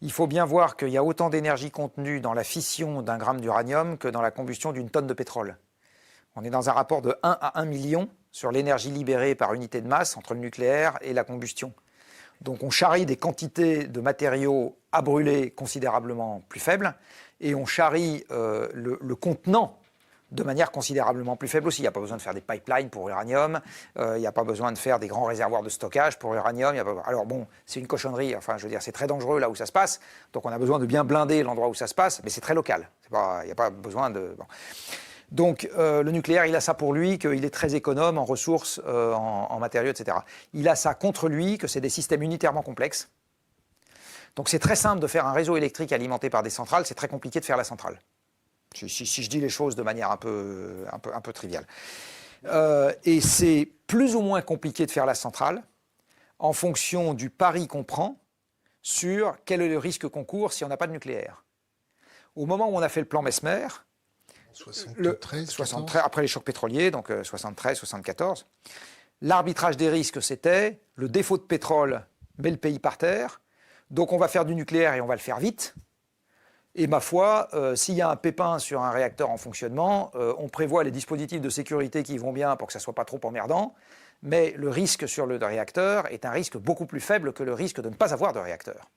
il faut bien voir qu'il y a autant d'énergie contenue dans la fission d'un gramme d'uranium que dans la combustion d'une tonne de pétrole. On est dans un rapport de 1 à 1 million sur l'énergie libérée par unité de masse entre le nucléaire et la combustion. Donc on charrie des quantités de matériaux à brûler considérablement plus faibles et on charrie le contenant de manière considérablement plus faible aussi. Il n'y a pas besoin de faire des pipelines pour l'uranium, il n'y a pas besoin de faire des grands réservoirs de stockage pour l'uranium. Alors bon, c'est une cochonnerie, enfin je veux dire, c'est très dangereux là où ça se passe, donc on a besoin de bien blinder l'endroit où ça se passe, mais c'est très local. Il n'y a pas besoin de... Bon. Donc le nucléaire, il a ça pour lui, qu'il est très économe en ressources, en matériaux, etc. Il a ça contre lui, que c'est des systèmes unitairement complexes. Donc c'est très simple de faire un réseau électrique alimenté par des centrales, c'est très compliqué de faire la centrale. Si je dis les choses de manière un peu triviale. Et c'est plus ou moins compliqué de faire la centrale en fonction du pari qu'on prend sur quel est le risque qu'on court si on n'a pas de nucléaire. Au moment où on a fait le plan Mesmer, 73, après les chocs pétroliers, donc 73, 74, l'arbitrage des risques, c'était le défaut de pétrole met le pays par terre, donc on va faire du nucléaire et on va le faire vite. Et ma foi, s'il y a un pépin sur un réacteur en fonctionnement, on prévoit les dispositifs de sécurité qui vont bien pour que ça ne soit pas trop emmerdant, mais le risque sur le réacteur est un risque beaucoup plus faible que le risque de ne pas avoir de réacteur.